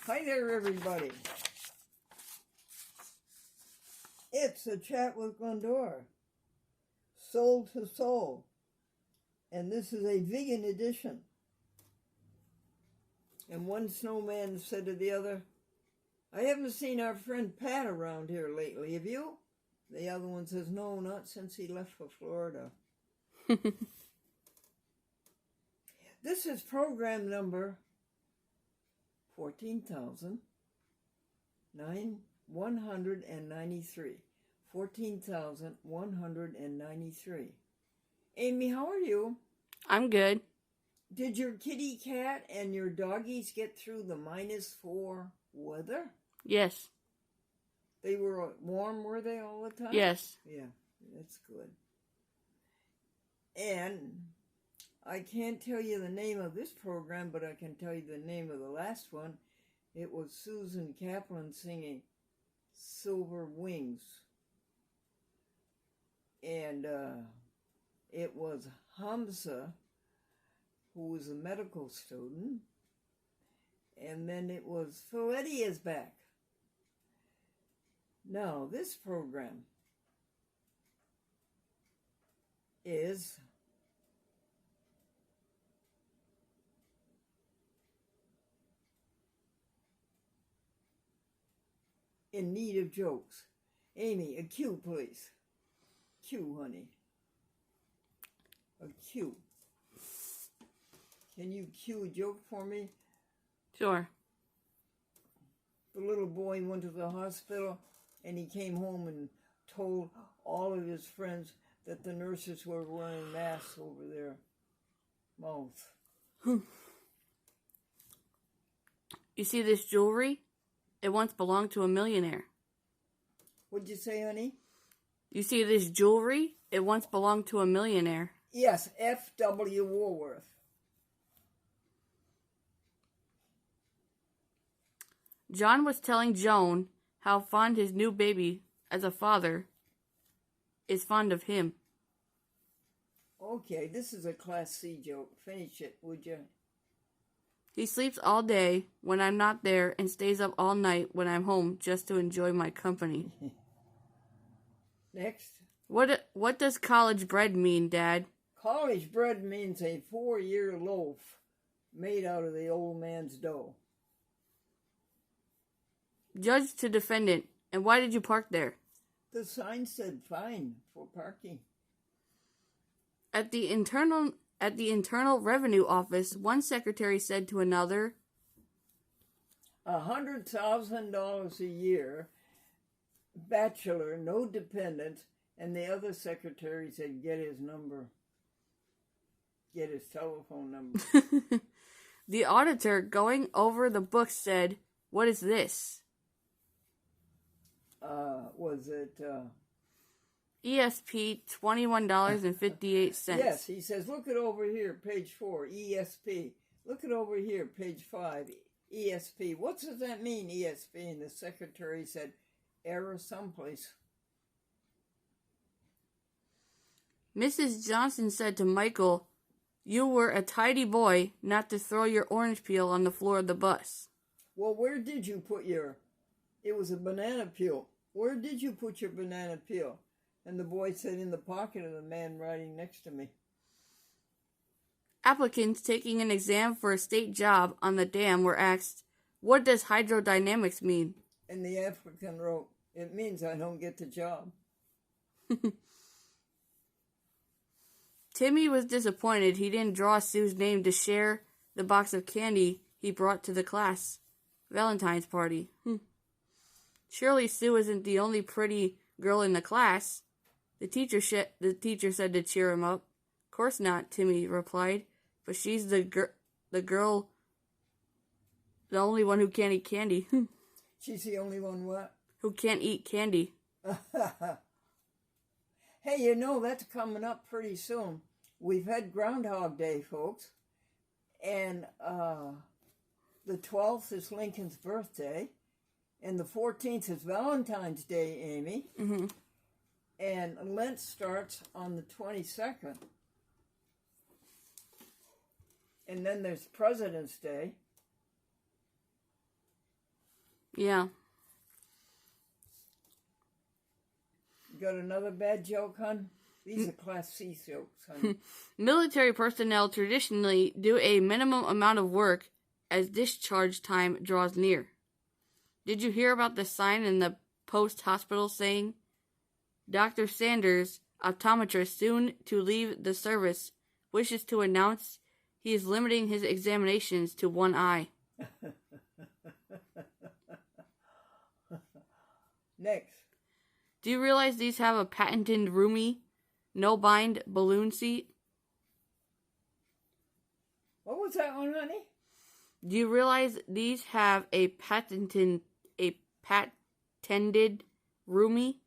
Hi there, everybody. It's a chat with Glendora, soul to soul, and this is a vegan edition. And one snowman said to the other, I haven't seen our friend Pat around here lately, have you? The other one says, no, not since he left for Florida. This is program number 14,193. 14,193. Amy, how are you? I'm good. Did your kitty cat and your doggies get through the -4 weather? Yes. They were warm, were they, all the time? Yes. Yeah, that's good. And I can't tell you the name of this program, but I can tell you the name of the last one. It was Susan Kaplan singing Silver Wings. And it was Hamza, who was a medical student. And then it was Feletti is back. Now, this program is in need of jokes. Amy, a cue, please. Cue, honey. A cue. Can you cue a joke for me? Sure. The little boy went to the hospital and he came home and told all of his friends that the nurses were wearing masks over their mouth. You see this jewelry? It once belonged to a millionaire. What'd you say, honey? You see this jewelry? It once belonged to a millionaire. Yes, F.W. Woolworth. John was telling Joan how fond his new baby, as a father, is fond of him. Okay, this is a Class C joke. Finish it, would you? He sleeps all day when I'm not there and stays up all night when I'm home just to enjoy my company. Next. What does college bread mean, Dad? College bread means a 4-year loaf made out of the old man's dough. Judge to defendant. And why did you park there? The sign said fine for parking. At the Internal Revenue Office, one secretary said to another, $100,000 a year, bachelor, no dependents, and the other secretary said, get his number. Get his telephone number. The auditor, going over the books, said, what is this? Was it... ESP, $21.58. Yes, he says, look it over here, page 4, ESP. Look it over here, page 5, ESP. What does that mean, ESP? And the secretary said, error someplace. Mrs. Johnson said to Michael, you were a tidy boy not to throw your orange peel on the floor of the bus. Well, where did you put your... It was a banana peel. Where did you put your banana peel? And the boy said, in the pocket of the man riding next to me. Applicants taking an exam for a state job on the dam were asked, what does hydrodynamics mean? And the applicant wrote, it means I don't get the job. Timmy was disappointed he didn't draw Sue's name to share the box of candy he brought to the class Valentine's party. Surely Sue isn't the only pretty girl in the class. The teacher said to cheer him up. Of course not, Timmy replied. But she's the girl, the only one who can't eat candy. She's the only one what? Who can't eat candy. Hey, you know, that's coming up pretty soon. We've had Groundhog Day, folks. And the 12th is Lincoln's birthday. And the 14th is Valentine's Day, Amy. Mm-hmm. And Lent starts on the 22nd. And then there's President's Day. Yeah. Got another bad joke, hon? These are Class C jokes, honey. Military personnel traditionally do a minimum amount of work as discharge time draws near. Did you hear about the sign in the post hospital saying, Dr. Sanders, optometrist soon to leave the service, wishes to announce he is limiting his examinations to one eye. Next. Do you realize these have a patented roomy, no-bind balloon seat? What was that one, honey? Do you realize these have a patented roomy?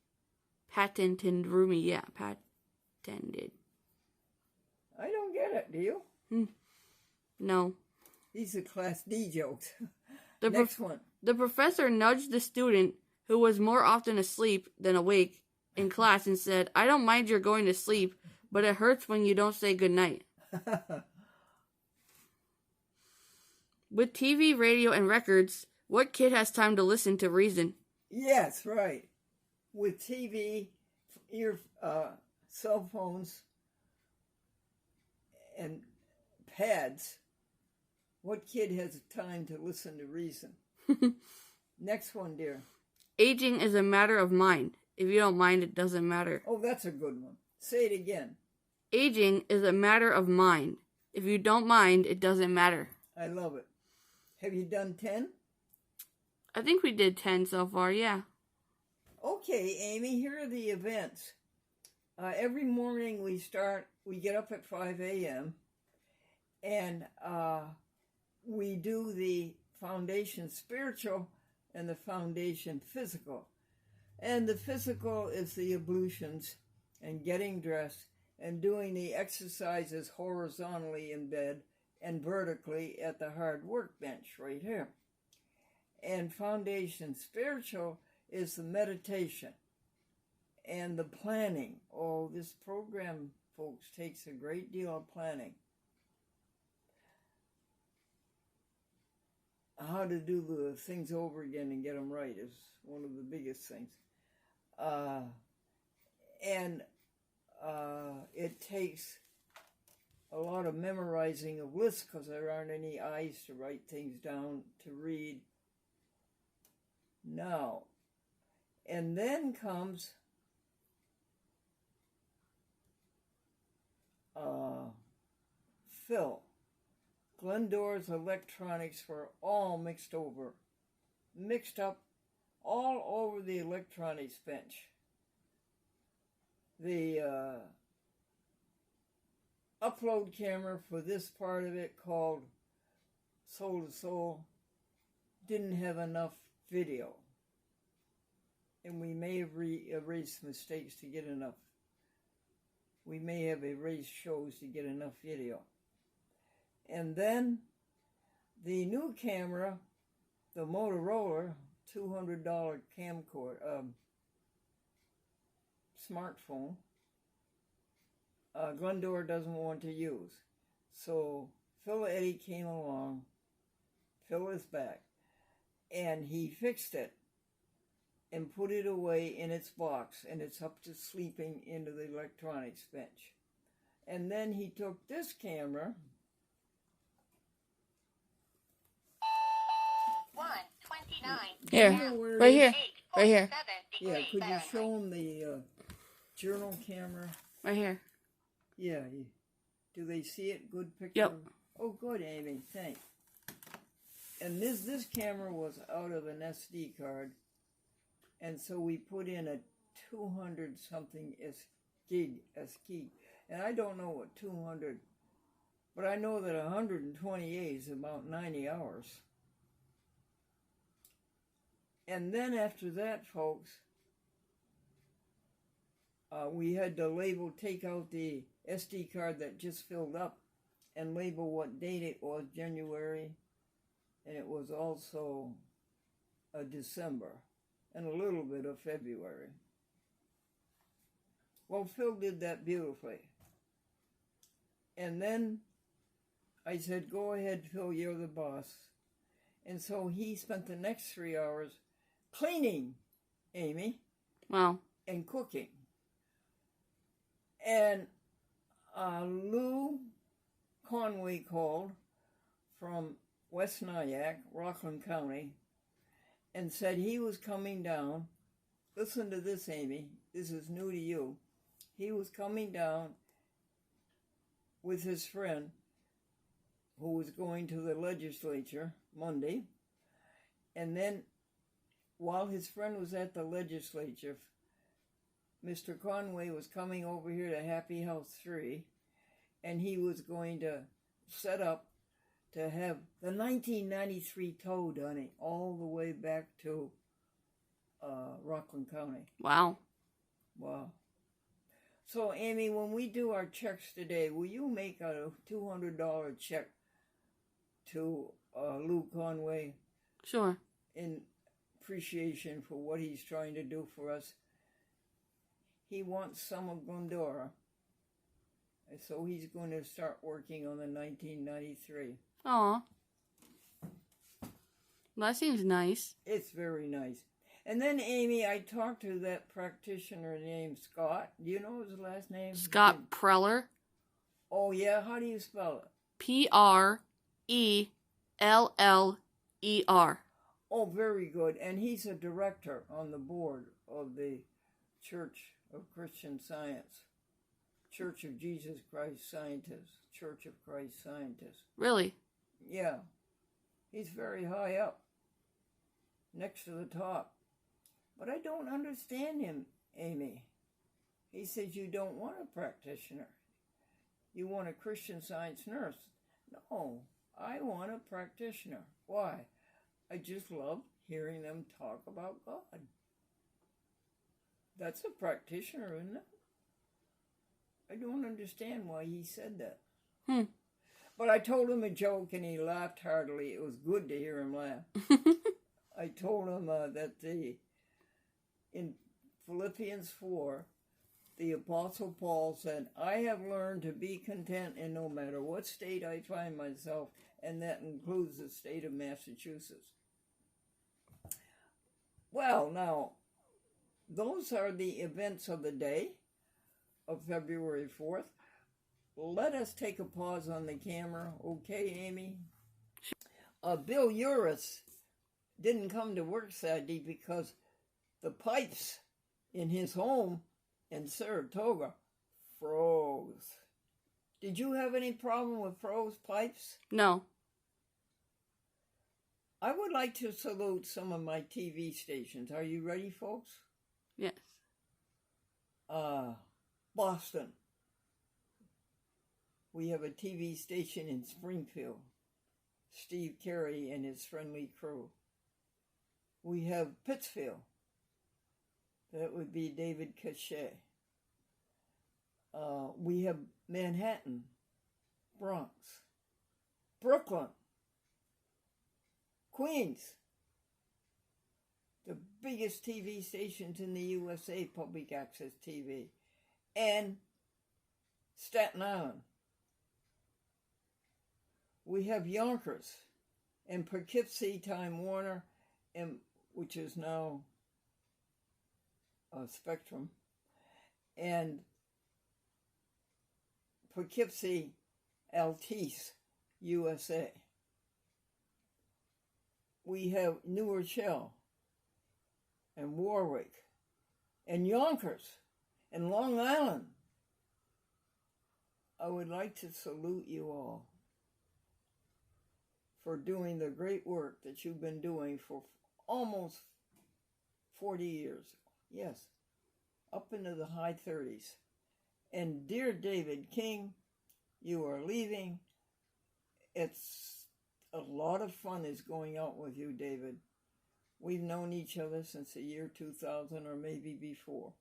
Patented roomy, yeah, patented. I don't get it, do you? No. These are Class D jokes. Next one. The professor nudged the student who was more often asleep than awake in class and said, I don't mind your going to sleep, but it hurts when you don't say goodnight. With TV, radio, and records, what kid has time to listen to reason? Yes, right. With TV, cell phones, and pads, what kid has time to listen to reason? Next one, dear. Aging is a matter of mind. If you don't mind, it doesn't matter. Oh, that's a good one. Say it again. Aging is a matter of mind. If you don't mind, it doesn't matter. I love it. Have you done 10? I think we did 10 so far, yeah. Okay, Amy, here are the events. Every morning we get up at 5 a.m. and we do the foundation spiritual and the foundation physical. And the physical is the ablutions and getting dressed and doing the exercises horizontally in bed and vertically at the hard workbench right here. And foundation spiritual is the meditation and the planning. Oh, this program, folks, takes a great deal of planning. How to do the things over again and get them right is one of the biggest things. It takes a lot of memorizing of lists because there aren't any eyes to write things down to read. Now, and then comes Phil. Glendore's electronics were all mixed up all over the electronics bench. The upload camera for this part of it, called Soul to Soul, didn't have enough video. And we may have erased mistakes to get enough. We may have erased shows to get enough video. And then the new camera, the Motorola $200 camcorder, smartphone, Glendore doesn't want to use. So Phil Eddy came along. Phil is back. And he fixed it and put it away in its box. And it's up to sleeping into the electronics bench. And then he took this camera. 1:29. Here, right here, right here, Yeah, could you show him the journal camera? right here. Yeah. Do they see it? Good picture? Yep. Oh, good, Amy. Thanks. And this camera was out of an SD card. And so we put in a 200-something gig. And I don't know what 200, but I know that 128 is about 90 hours. And then after that, folks, we had to take out the SD card that just filled up and label what date it was, January, and it was also December, and a little bit of February. Well, Phil did that beautifully. And then I said, go ahead, Phil, you're the boss. And so he spent the next 3 hours cleaning Amy Wow. and cooking. And Lou Conway called from West Nyack, Rockland County, and said he was coming down. Listen to this, Amy. This is new to you. He was coming down with his friend who was going to the legislature Monday. And then while his friend was at the legislature, Mr. Conway was coming over here to Happy House 3, and he was going to set up to have the 1993 tow done all the way back to Rockland County. Wow. Wow. So, Amy, when we do our checks today, will you make a $200 check to Lou Conway Sure. in appreciation for what he's trying to do for us? He wants some of Glendora, and so he's going to start working on the 1993. Aw. That seems nice. It's very nice. And then, Amy, I talked to that practitioner named Scott. Do you know his last name? Scott Preller. Oh, yeah? How do you spell it? Preller. Oh, very good. And he's a director on the board of the Church of Christian Science. Church of Jesus Christ Scientists. Church of Christ Scientists. Really? Yeah. He's very high up. Next to the top. But I don't understand him, Amy. He says you don't want a practitioner. You want a Christian Science nurse. No, I want a practitioner. Why? I just love hearing them talk about God. That's a practitioner, isn't it? I don't understand why he said that. But I told him a joke and he laughed heartily. It was good to hear him laugh. I told him that in Philippians 4, the Apostle Paul said, I have learned to be content in no matter what state I find myself, and that includes the state of Massachusetts. Well, now, those are the events of the day of February 4th. Let us take a pause on the camera, okay, Amy? Bill Uris didn't come to work Saturday because the pipes in his home in Saratoga froze. Did you have any problem with froze pipes? No. I would like to salute some of my TV stations. Are you ready, folks? Yes. Boston. We have a TV station in Springfield. Steve Carey and his friendly crew. We have Pittsfield. That would be David Cachet. We have Manhattan, Bronx, Brooklyn, Queens. The biggest TV stations in the USA, public access TV. And Staten Island. We have Yonkers and Poughkeepsie, Time Warner, and which is now Spectrum, and Poughkeepsie, Altice, USA. We have New Rochelle and Warwick and Yonkers and Long Island. I would like to salute you all for doing the great work that you've been doing for almost 40 years. Yes, up into the high 30s. And dear David King, you are leaving. It's a lot of fun is going out with you, David. We've known each other since the year 2000 or maybe before.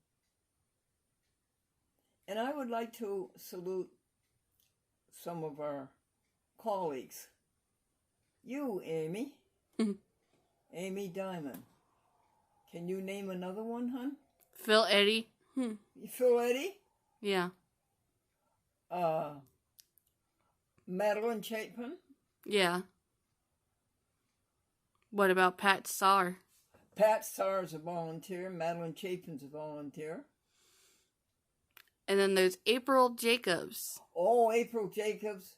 And I would like to salute some of our colleagues. You, Amy. Amy Diamond. Can you name another one, hon? Phil Eddy. Phil Eddy? Yeah. Madeline Chapin? Yeah. What about Pat Starr? Pat Starr is a volunteer. Madeline Chapin's a volunteer. And then there's April Jacobs. Oh, April Jacobs,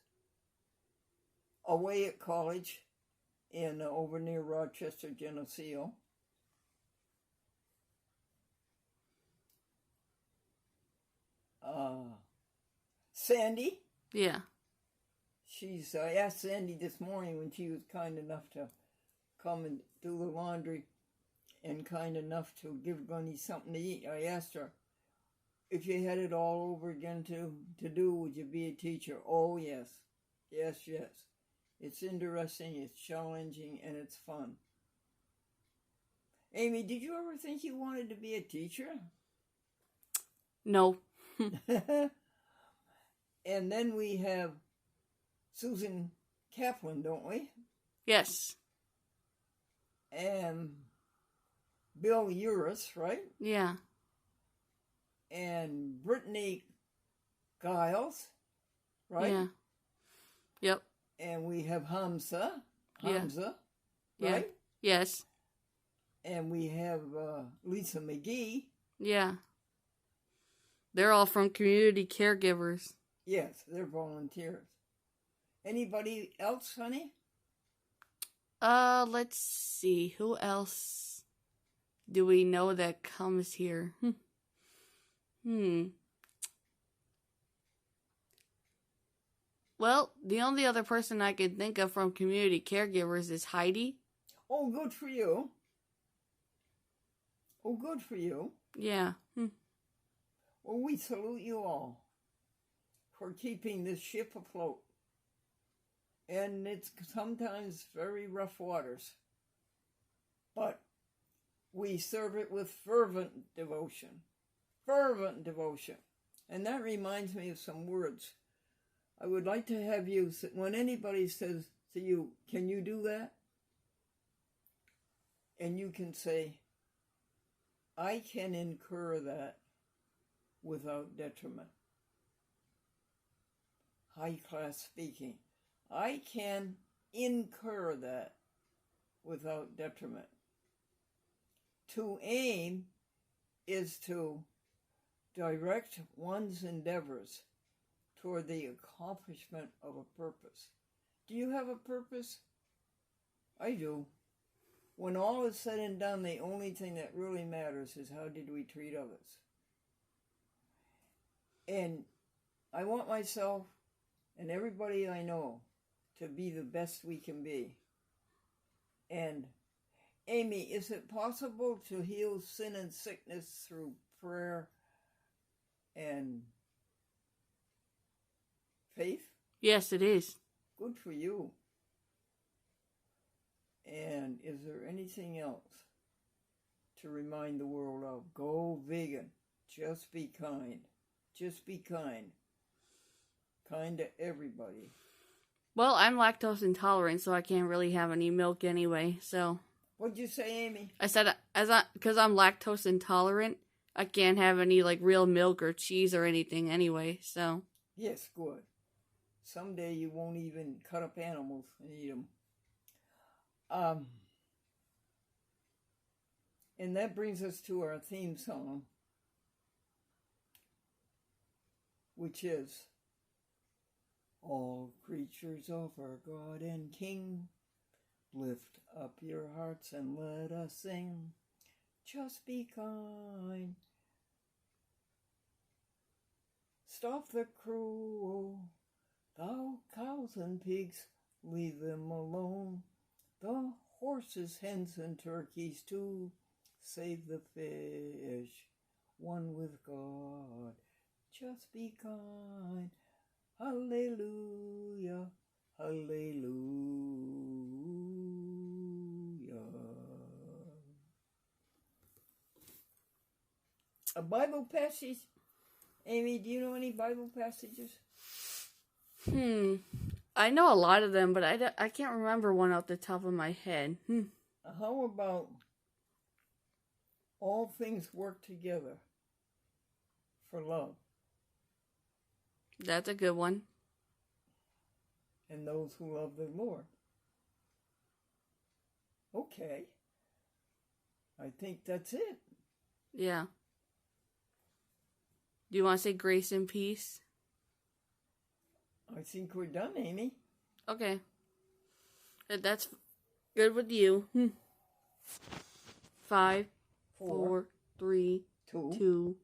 away at college in over near Rochester, Geneseo. Sandy. Yeah. I asked Sandy this morning when she was kind enough to come and do the laundry and kind enough to give Gunny something to eat. I asked her, if you had it all over again to do, would you be a teacher? Oh, yes. Yes, yes. It's interesting, it's challenging, and it's fun. Amy, did you ever think you wanted to be a teacher? No. And then we have Susan Kaplan, don't we? Yes. And Bill Uris, right? Yeah. And Brittany Giles, right? Yeah. Yep. And we have Hamza, Yeah. right? Yes. And we have Lisa McGee. Yeah. They're all from community caregivers. Yes, they're volunteers. Anybody else, honey? Let's see. Who else do we know that comes here? Well, the only other person I can think of from community caregivers is Heidi. Oh, good for you. Oh, good for you. Yeah. Well, we salute you all for keeping this ship afloat. And it's sometimes very rough waters. But we serve it with fervent devotion. Fervent devotion. And that reminds me of some words. I would like to have you, when anybody says to you, can you do that? And you can say, I can incur that without detriment. High class speaking. I can incur that without detriment. To aim is to direct one's endeavors toward the accomplishment of a purpose. Do you have a purpose? I do. When all is said and done, the only thing that really matters is how did we treat others. And I want myself and everybody I know to be the best we can be. And Amy, is it possible to heal sin and sickness through prayer and faith? Yes, it is. Good for you. And is there anything else to remind the world of? Go vegan. Just be kind. Just be kind. Kind to everybody. Well, I'm lactose intolerant, so I can't really have any milk anyway, so. What'd you say, Amy? I said, because I'm lactose intolerant, I can't have any, real milk or cheese or anything anyway, so. Yes, good. Someday you won't even cut up animals and eat them. And that brings us to our theme song, which is, all creatures of our God and King, lift up your hearts and let us sing. Just be kind. Stop the cruel. Thou cows and pigs, leave them alone. The horses, hens, and turkeys too. Save the fish, one with God. Just be kind. Hallelujah, hallelujah. A Bible passage? Amy, do you know any Bible passages? I know a lot of them, but I can't remember one off the top of my head. How about all things work together for love? That's a good one. And those who love the Lord. Okay. I think that's it. Yeah. Do you want to say grace and peace? I think we're done, Amy. Okay. That's good with you. 5, 4, 3, 2,